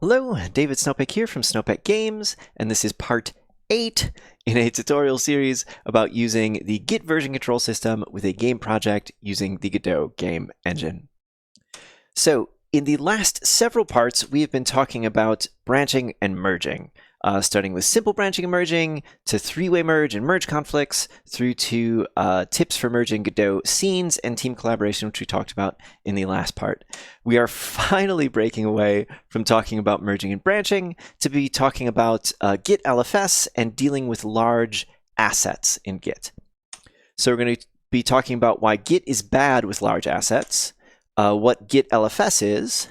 Hello, David Snowpeck here from Snowpeck Games, and this is part 8 in a tutorial series about using the Git version control system with a game project using the Godot game engine. So, in the last several parts, we have been talking about branching and merging, starting with simple branching and merging, to three-way merge and merge conflicts, through to tips for merging Godot scenes and team collaboration, which we talked about in the last part. We are finally breaking away from talking about merging and branching to be talking about Git LFS and dealing with large assets in Git. So we're going to be talking about why Git is bad with large assets, what Git LFS is,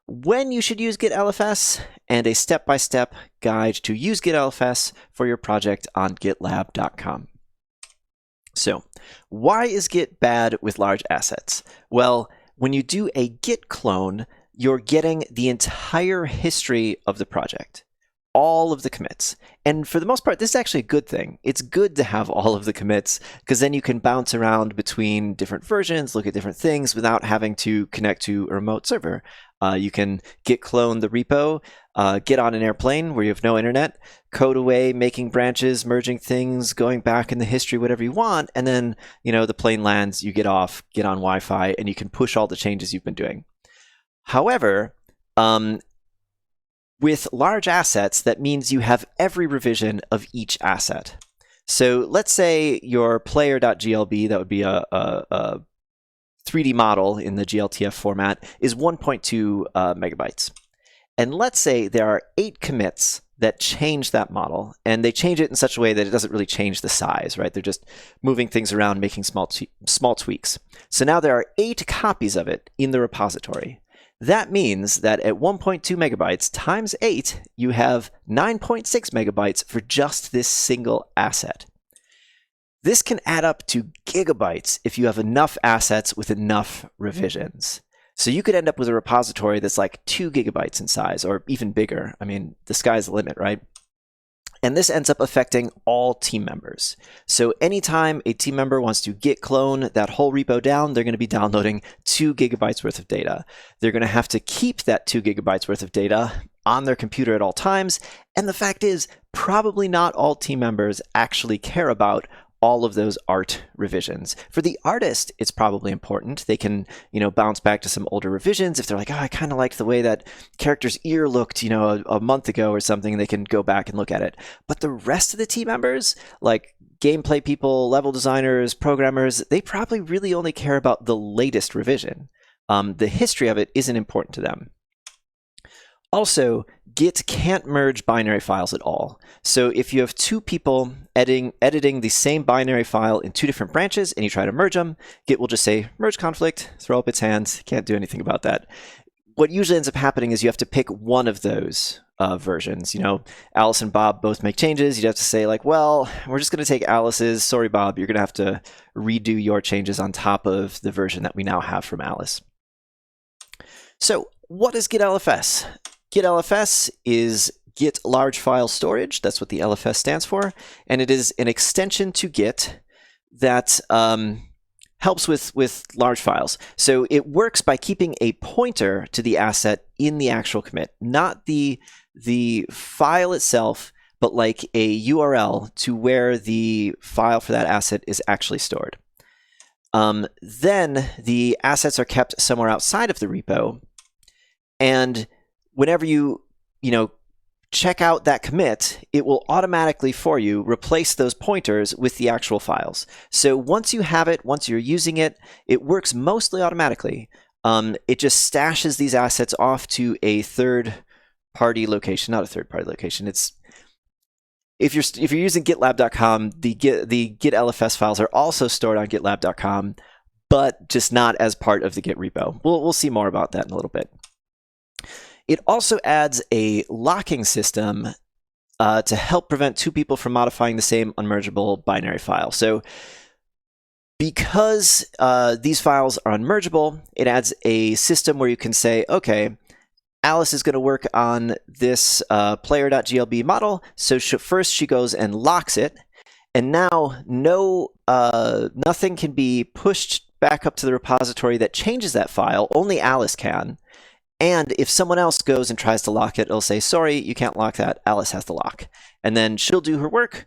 when you should use Git LFS, and a step-by-step guide to use Git LFS for your project on gitlab.com. So, why is Git bad with large assets? Well, when you do a Git clone, you're getting the entire history of the project, all of the commits. And for the most part, this is actually a good thing. It's good to have all of the commits because then you can bounce around between different versions, look at different things without having to connect to a remote server. You can git clone the repo, get on an airplane where you have no internet, code away, making branches, merging things, going back in the history, whatever you want, and then the plane lands, you get off, get on Wi-Fi, and you can push all the changes you've been doing. However, with large assets, that means you have every revision of each asset. So let's say your player.glb, that would be a 3D model in the GLTF format, is 1.2 megabytes. And let's say there are 8 commits that change that model, and they change it in such a way that it doesn't really change the size, right? They're just moving things around, making small tweaks. So now there are 8 copies of it in the repository. That means that at 1.2 megabytes times 8, you have 9.6 megabytes for just this single asset. This can add up to gigabytes if you have enough assets with enough revisions. So you could end up with a repository that's like 2 gigabytes in size, or even bigger. I mean, the sky's the limit, right? And this ends up affecting all team members. So anytime a team member wants to git clone that whole repo down, they're going to be downloading 2 gigabytes worth of data. They're going to have to keep that 2 gigabytes worth of data on their computer at all times. And the fact is, probably not all team members actually care about all of those art revisions. For the artist, it's probably important. They can, bounce back to some older revisions. If they're like, oh, I kind of like the way that character's ear looked, a month ago or something, they can go back and look at it. But the rest of the team members, like gameplay people, level designers, programmers, they probably really only care about the latest revision. The history of it isn't important to them. Also, Git can't merge binary files at all. So if you have 2 people editing the same binary file in 2 different branches and you try to merge them, Git will just say, merge conflict, throw up its hands, can't do anything about that. What usually ends up happening is you have to pick one of those versions. Alice and Bob both make changes. You'd have to say like, well, we're just going to take Alice's. Sorry, Bob, you're going to have to redo your changes on top of the version that we now have from Alice. So what is Git LFS? Git LFS is Git Large File Storage. That's what the LFS stands for. And it is an extension to Git that helps with large files. So it works by keeping a pointer to the asset in the actual commit, not the file itself, but like a URL to where the file for that asset is actually stored. Then the assets are kept somewhere outside of the repo, and whenever you check out that commit, it will automatically for you replace those pointers with the actual files. So once you have it, once you're using it, it works mostly automatically. It just stashes these assets off to a third-party location, not a third-party location. It's if you're using GitLab.com, the Git LFS files are also stored on GitLab.com, but just not as part of the Git repo. We'll see more about that in a little bit. It also adds a locking system to help prevent 2 people from modifying the same unmergeable binary file. So because these files are unmergeable, it adds a system where you can say, okay, Alice is going to work on this player.glb model. So first she goes and locks it. And now nothing can be pushed back up to the repository that changes that file. Only Alice can. And if someone else goes and tries to lock it, it'll say, sorry, you can't lock that. Alice has the lock. And then she'll do her work,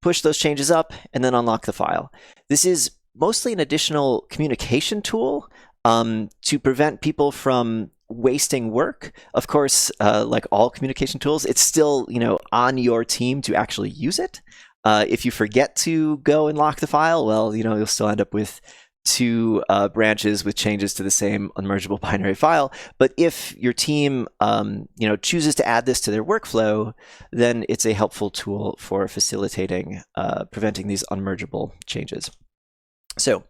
push those changes up, and then unlock the file. This is mostly an additional communication tool to prevent people from wasting work. Of course, like all communication tools, it's still on your team to actually use it. If you forget to go and lock the file, well, you'll still end up with two branches with changes to the same unmergeable binary file. But if your team chooses to add this to their workflow, then it's a helpful tool for facilitating preventing these unmergeable changes. So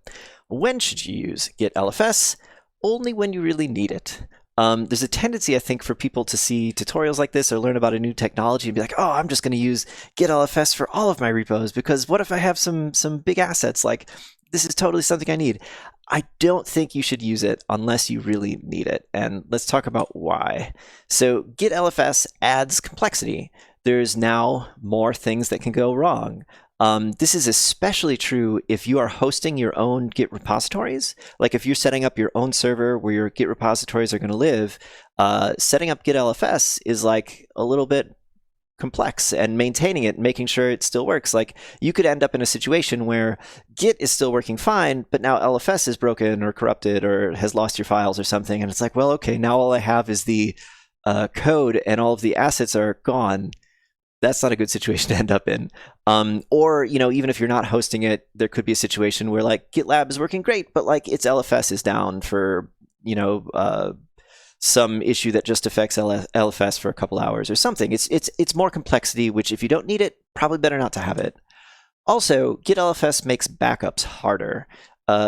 when should you use Git LFS? Only when you really need it. There's a tendency, I think, for people to see tutorials like this or learn about a new technology and be like, oh, I'm just going to use Git LFS for all of my repos, because what if I have some big assets? Like, this is totally something I need. I don't think you should use it unless you really need it. And let's talk about why. So Git LFS adds complexity. There's now more things that can go wrong. This is especially true if you are hosting your own Git repositories. Like if you're setting up your own server where your Git repositories are going to live, setting up Git LFS is like a little bit complex, and maintaining it and making sure it still works. Like you could end up in a situation where Git is still working fine, but now LFS is broken or corrupted or has lost your files or something. And it's like, well, okay, now all I have is the code and all of the assets are gone. That's not a good situation to end up in. Or, even if you're not hosting it, there could be a situation where like GitLab is working great, but like its LFS is down for, some issue that just affects LFS for a couple hours or something. It's more complexity, which if you don't need it, probably better not to have it. Also, Git LFS makes backups harder.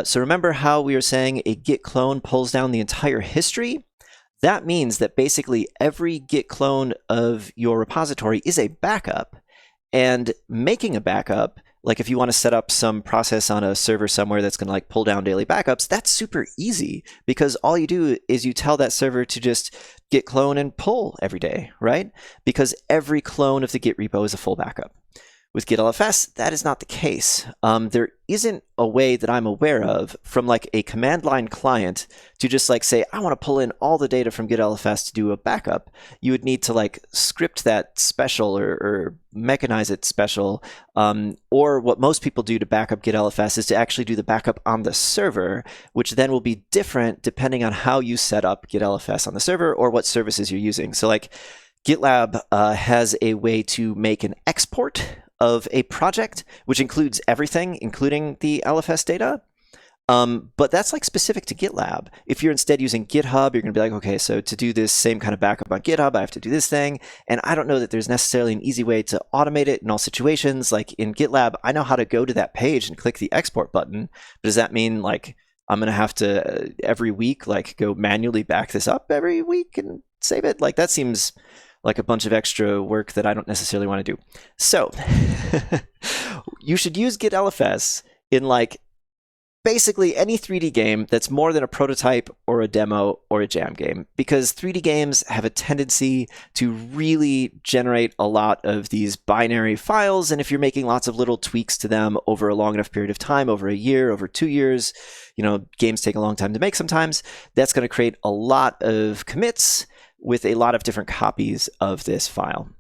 So remember how we were saying a Git clone pulls down the entire history? That means that basically every Git clone of your repository is a backup. And making a backup, like if you want to set up some process on a server somewhere that's going to like pull down daily backups, that's super easy, because all you do is you tell that server to just git clone and pull every day, right? Because every clone of the Git repo is a full backup. With Git LFS, that is not the case. There isn't a way that I'm aware of from like a command line client to just like say, I want to pull in all the data from Git LFS to do a backup. You would need to like script that special or mechanize it special. Or what most people do to back up Git LFS is to actually do the backup on the server, which then will be different depending on how you set up Git LFS on the server or what services you're using. So like GitLab has a way to make an export of a project, which includes everything, including the LFS data. But that's like specific to GitLab. If you're instead using GitHub, you're going to be like, okay, so to do this same kind of backup on GitHub, I have to do this thing. And I don't know that there's necessarily an easy way to automate it in all situations. Like in GitLab, I know how to go to that page and click the export button. But does that mean like I'm going to have to every week like go manually back this up every week and save it? Like that seems like a bunch of extra work that I don't necessarily want to do. So you should use Git LFS in like basically any 3D game that's more than a prototype or a demo or a jam game, because 3D games have a tendency to really generate a lot of these binary files. And if you're making lots of little tweaks to them over a long enough period of time, over a year, over 2 years, games take a long time to make sometimes, that's going to create a lot of commits with a lot of different copies of this file.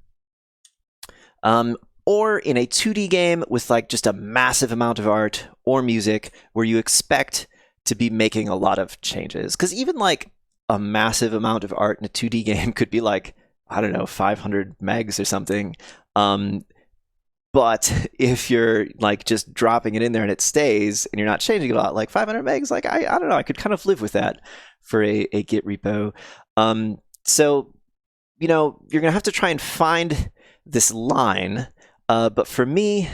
Or in a 2D game with like just a massive amount of art or music where you expect to be making a lot of changes. Because even like a massive amount of art in a 2D game could be like, I don't know, 500 megs or something. But if you're like just dropping it in there and it stays and you're not changing it a lot, like 500 megs, like I don't know, I could kind of live with that for a Git repo. So, you're going to have to try and find this line. But for me,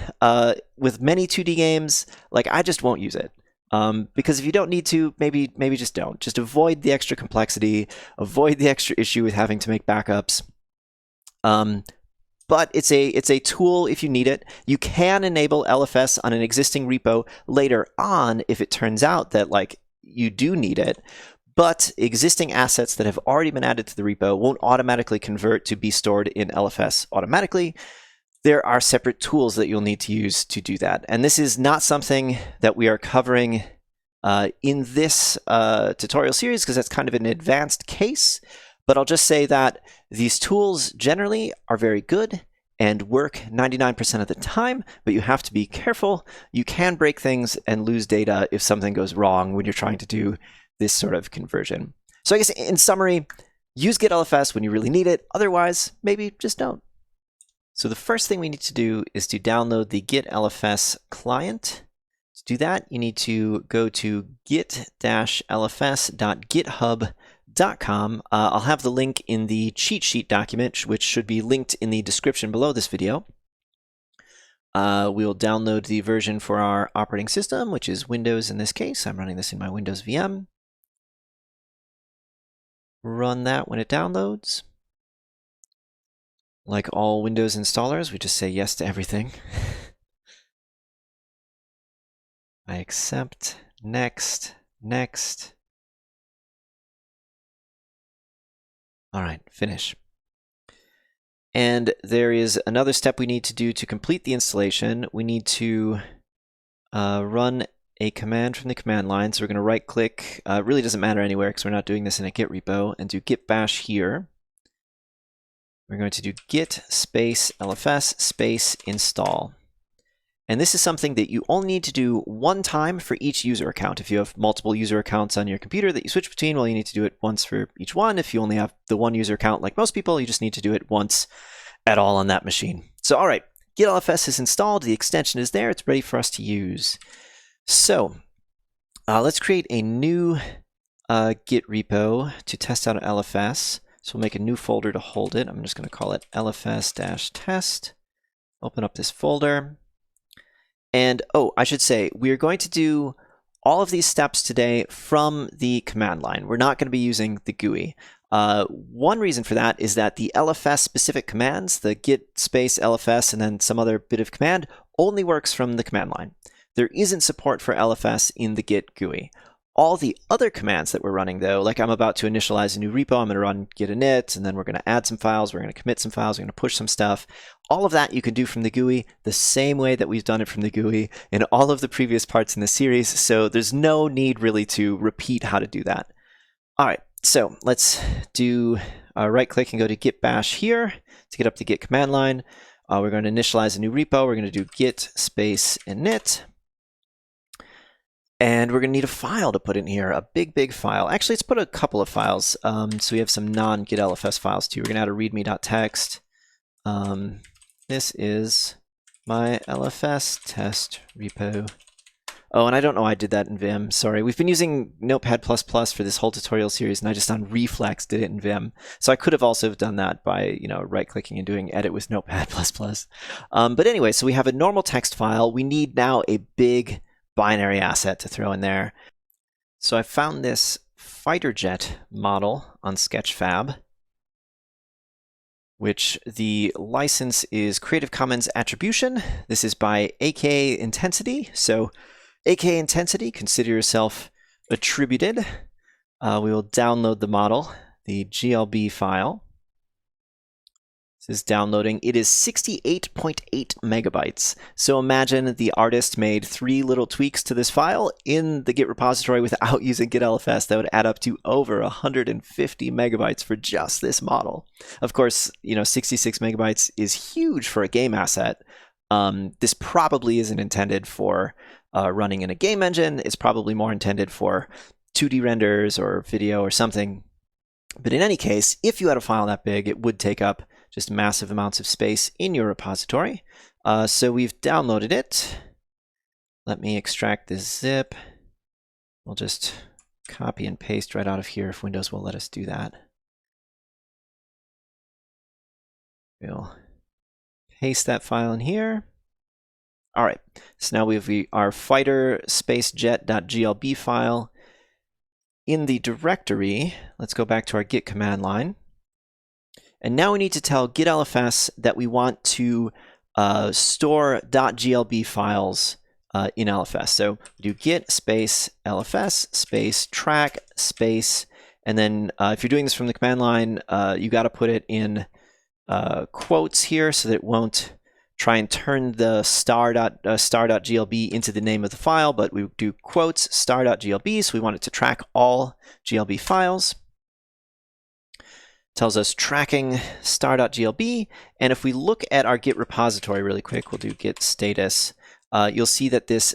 with many 2D games, like I just won't use it. Because if you don't need to, maybe just don't. Just avoid the extra complexity, avoid the extra issue with having to make backups. But it's a tool if you need it. You can enable LFS on an existing repo later on if it turns out that like you do need it. But existing assets that have already been added to the repo won't automatically convert to be stored in LFS automatically. There are separate tools that you'll need to use to do that. And this is not something that we are covering in this tutorial series because that's kind of an advanced case, but I'll just say that these tools generally are very good and work 99% of the time, but you have to be careful. You can break things and lose data if something goes wrong when you're trying to do this sort of conversion. So I guess in summary, use Git LFS when you really need it. Otherwise, maybe just don't. So the first thing we need to do is to download the Git LFS client. To do that, you need to go to git-lfs.github.com. I'll have the link in the cheat sheet document, which should be linked in the description below this video. We'll download the version for our operating system, which is Windows in this case. I'm running this in my Windows VM. Run that when it downloads. Like all Windows installers, we just say yes to everything. I accept, next, next. All right, finish. And there is another step we need to do to complete the installation. We need to run a command from the command line. So we're going to right click, it really doesn't matter anywhere because we're not doing this in a Git repo, and do git bash here. We're going to do git space LFS space install. And this is something that you only need to do one time for each user account. If you have multiple user accounts on your computer that you switch between, well, you need to do it once for each one. If you only have the one user account like most people, you just need to do it once at all on that machine. So, all right, Git LFS is installed. The extension is there. It's ready for us to use. So let's create a new Git repo to test out LFS. So we'll make a new folder to hold it. I'm just going to call it lfs-test. Open up this folder. And, oh, I should say, we're going to do all of these steps today from the command line. We're not going to be using the GUI. One reason for that is that the LFS specific commands, the git space LFS and then some other bit of command, only works from the command line. There isn't support for LFS in the Git GUI. All the other commands that we're running, though, like I'm about to initialize a new repo, I'm going to run git init, and then we're going to add some files, we're going to commit some files, we're going to push some stuff. All of that you can do from the GUI the same way that we've done it from the GUI in all of the previous parts in the series, so there's no need really to repeat how to do that. All right, so let's do right-click and go to git bash here to get up the git command line. We're going to initialize a new repo, we're going to do git space init. And we're going to need a file to put in here, a big file. Actually, let's put a couple of files. So we have some non-Git LFS files too. We're going to add a readme.txt. This is my LFS test repo. Oh, and I don't know why I did that in Vim. Sorry. We've been using Notepad++ for this whole tutorial series, and I just on reflex did it in Vim. So I could have also done that by, right-clicking and doing edit with Notepad++. But anyway, so we have a normal text file. We need now a big binary asset to throw in there. So I found this fighter jet model on Sketchfab, which the license is Creative Commons Attribution. This is by AK Intensity. So AK Intensity, consider yourself attributed. We will download the model, the GLB file. This is downloading. It is 68.8 megabytes. So imagine the artist made 3 little tweaks to this file in the Git repository without using Git LFS. That would add up to over 150 megabytes for just this model. Of course, 66 megabytes is huge for a game asset. This probably isn't intended for running in a game engine. It's probably more intended for 2D renders or video or something. But in any case, if you had a file that big, it would take up just massive amounts of space in your repository. So we've downloaded it. Let me extract this zip. We'll just copy and paste right out of here if Windows will let us do that. We'll paste that file in here. All right, so now we have our fighter spacejet.glb file. In the directory, let's go back to our git command line. And now we need to tell Git LFS that we want to store .glb files in LFS. So we do git space LFS space track space, and then if you're doing this from the command line, you got to put it in quotes here so that it won't try and turn the star.glb into the name of the file, but we do quotes star.glb, so we want it to track all GLB files. Tells us tracking star.glb, and if we look at our Git repository really quick, we'll do git status. You'll see that this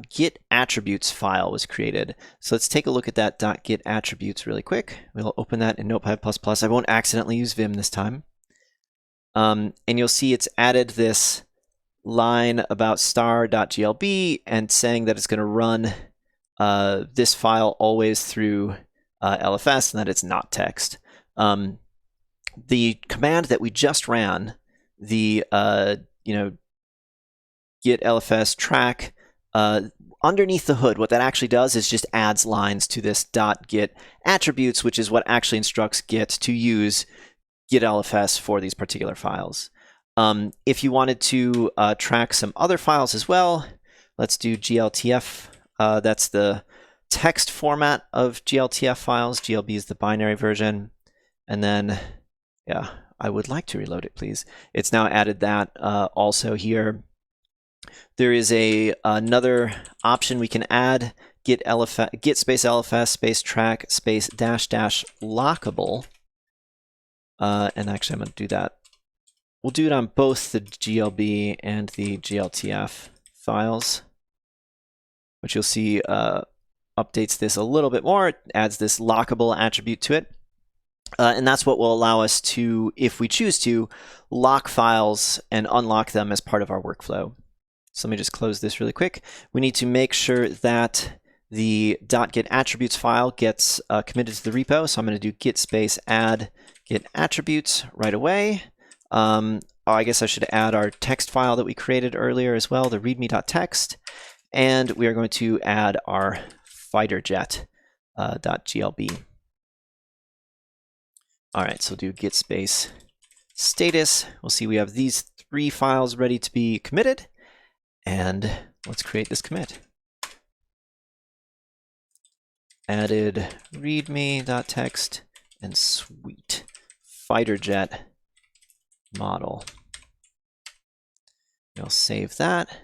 .git attributes file was created. So let's take a look at that .git attributes really quick. We'll open that in Notepad++. I won't accidentally use Vim this time. And you'll see it's added this line about star.glb and saying that it's going to run this file always through LFS and that it's not text. The command that we just ran, the Git LFS track, underneath the hood, what that actually does is just adds lines to this .git attributes, which is what actually instructs Git to use Git LFS for these particular files. If you wanted to track some other files as well, let's do GLTF. That's the text format of GLTF files. GLB is the binary version. And then, yeah, I would like to reload it, please. It's now added that also here. There is another option we can add, git space LFS space track space -- lockable. And actually, I'm going to do that. We'll do it on both the GLB and the GLTF files, which you'll see updates this a little bit more. It adds this lockable attribute to it. And that's what will allow us to, if we choose to, lock files and unlock them as part of our workflow. So let me just close this really quick. We need to make sure that the .git attributes file gets committed to the repo. So I'm going to do git space add git attributes right away. I guess I should add our text file that we created earlier as well, the readme.txt. And we are going to add our fighterjet.glb. All right, so we'll do git space status. We'll see we have these 3 files ready to be committed. And let's create this commit. Added readme.txt and sweet fighterjet model. We'll save that.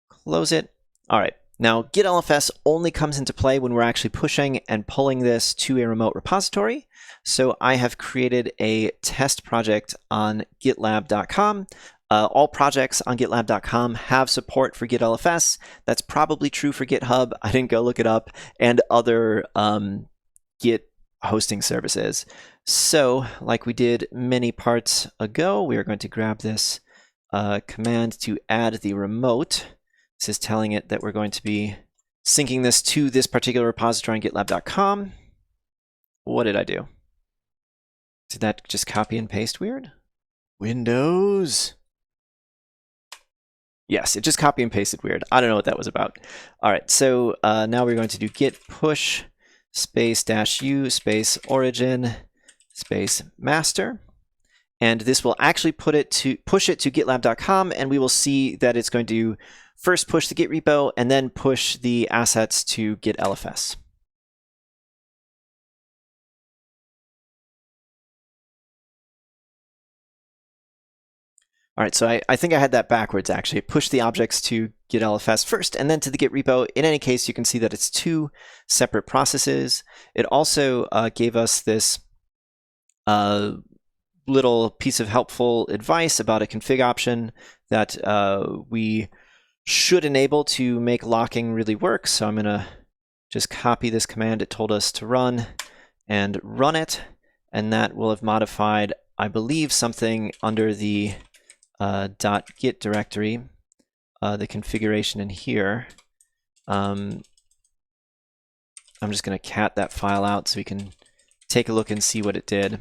Close it. All right. Now, Git LFS only comes into play when we're actually pushing and pulling this to a remote repository. So I have created a test project on gitlab.com. All projects on gitlab.com have support for Git LFS. That's probably true for GitHub. I didn't go look it up, and other Git hosting services. So, like we did many parts ago, we are going to grab this command to add the remote. This is telling it that we're going to be syncing this to this particular repository on gitlab.com. What did I do? Did that just copy and paste weird? Windows. Yes, it just copy and pasted weird. I don't know what that was about. All right, so now we're going to do git push space -u space origin space master. And this will actually push it to gitlab.com, and we will see that it's going to first push the Git repo and then push the assets to Git LFS. All right, so I think I had that backwards, actually. Push the objects to Git LFS first and then to the Git repo. In any case, you can see that it's 2 separate processes. It also gave us this little piece of helpful advice about a config option that we should enable to make locking really work. So I'm going to just copy this command it told us to run and run it. And that will have modified, I believe, something under the .git directory, the configuration in here. I'm just going to cat that file out so we can take a look and see what it did.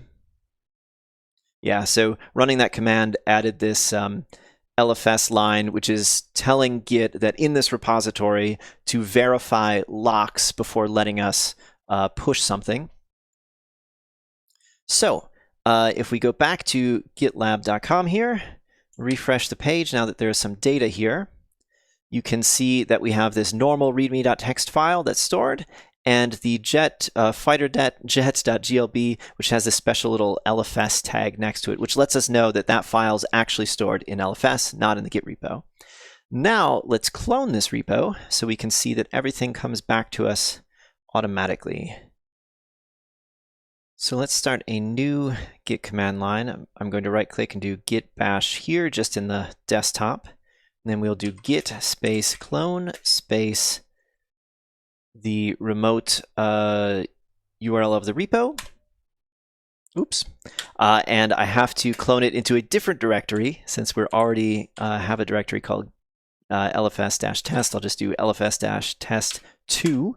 Yeah, so running that command added this LFS line, which is telling Git that in this repository to verify locks before letting us push something. So if we go back to gitlab.com here, refresh the page now that there's some data here, you can see that we have this normal readme.txt file that's stored, and the fighter.jet.glb, which has a special little LFS tag next to it, which lets us know that that file is actually stored in LFS, not in the Git repo. Now let's clone this repo so we can see that everything comes back to us automatically. So let's start a new Git command line. I'm going to right click and do git bash here just in the desktop. And then we'll do git space clone space the remote URL of the repo. Oops. And I have to clone it into a different directory since we already have a directory called LFS-test. I'll just do LFS-test2.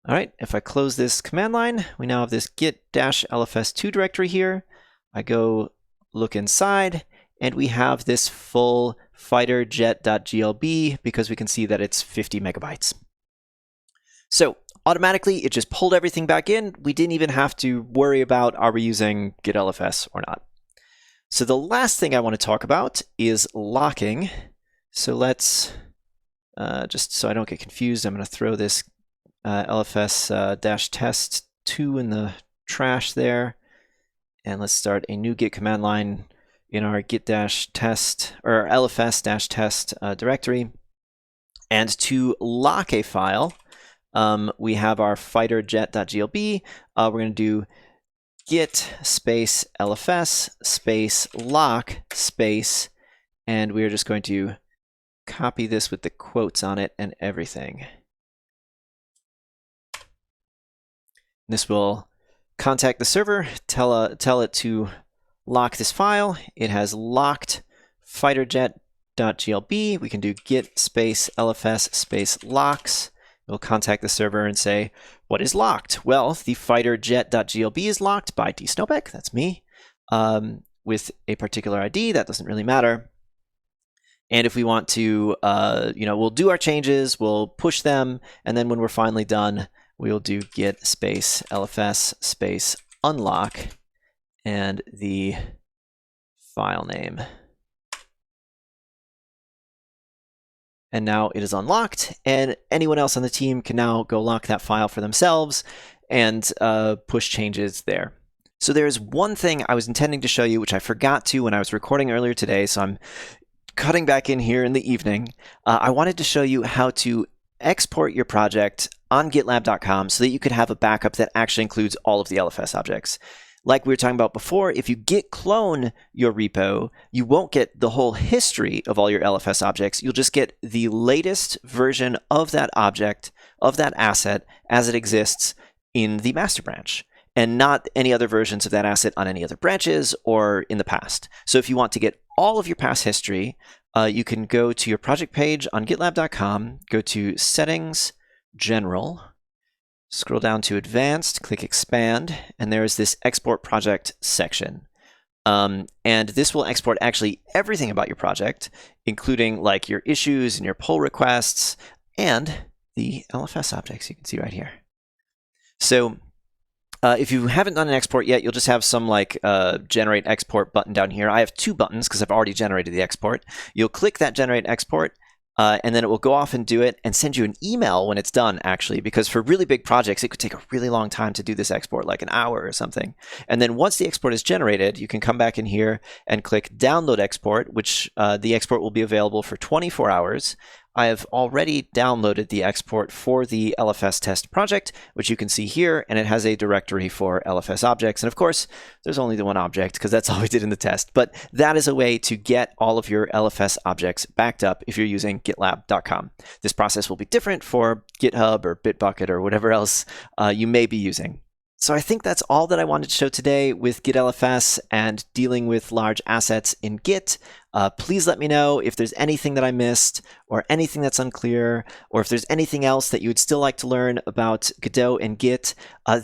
All right, if I close this command line, we now have this git-lfs2 directory here. I go look inside, and we have this full fighter.jet.glb because we can see that it's 50 megabytes. So automatically, it just pulled everything back in. We didn't even have to worry about are we using Git LFS or not. So the last thing I want to talk about is locking. So let's, just so I don't get confused, I'm going to throw this LFS-test2 in the trash there. And let's start a new Git command line in our git-test or LFS-test directory. And to lock a file, we have our fighter.jet.glb. We're going to do git space LFS space lock space, and we're just going to copy this with the quotes on it and everything. This will contact the server, tell it to lock this file. It has locked fighterjet.glb. We can do git space LFS space locks. We'll contact the server and say, what is locked? Well, the fighterjet.glb is locked by dsnowbeck, that's me, with a particular ID. That doesn't really matter. And if we want to, we'll do our changes, we'll push them, and then when we're finally done, we'll do git space LFS space unlock and the file name. And now it is unlocked, and anyone else on the team can now go lock that file for themselves and push changes there. So there's one thing I was intending to show you, which I forgot to when I was recording earlier today, so I'm cutting back in here in the evening. I wanted to show you how to export your project on GitLab.com so that you could have a backup that actually includes all of the LFS objects. Like we were talking about before, if you git clone your repo, you won't get the whole history of all your LFS objects. You'll just get the latest version of that object, of that asset, as it exists in the master branch, and not any other versions of that asset on any other branches or in the past. So if you want to get all of your past history, you can go to your project page on GitLab.com, go to Settings, General, scroll down to Advanced, click Expand, and there is this Export Project section. And this will export actually everything about your project, including like your issues and your pull requests and the LFS objects you can see right here. So if you haven't done an export yet, you'll just have some like Generate Export button down here. I have two buttons because I've already generated the export. You'll click that Generate Export, and then it will go off and do it and send you an email when it's done, actually, because for really big projects, it could take a really long time to do this export, like an hour or something. And then once the export is generated, you can come back in here and click Download Export, which the export will be available for 24 hours. I have already downloaded the export for the LFS test project, which you can see here, and it has a directory for LFS objects. And of course, there's only the one object because that's all we did in the test. But that is a way to get all of your LFS objects backed up if you're using GitLab.com. This process will be different for GitHub or Bitbucket or whatever else you may be using. So I think that's all that I wanted to show today with Git LFS and dealing with large assets in Git. Please let me know if there's anything that I missed or anything that's unclear, or if there's anything else that you would still like to learn about Godot and Git.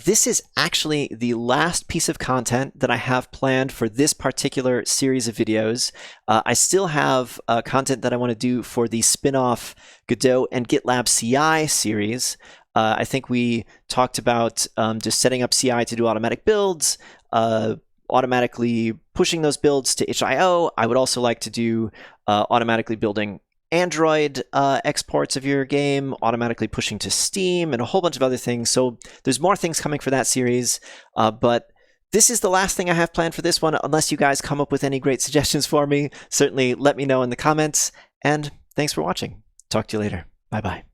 This is actually the last piece of content that I have planned for this particular series of videos. I still have content that I want to do for the spin-off Godot and GitLab CI series. I think we talked about just setting up CI to do automatic builds, automatically pushing those builds to itch.io. I would also like to do automatically building Android exports of your game, automatically pushing to Steam, and a whole bunch of other things. So there's more things coming for that series, but this is the last thing I have planned for this one, unless you guys come up with any great suggestions for me. Certainly let me know in the comments, and thanks for watching. Talk to you later. Bye-bye.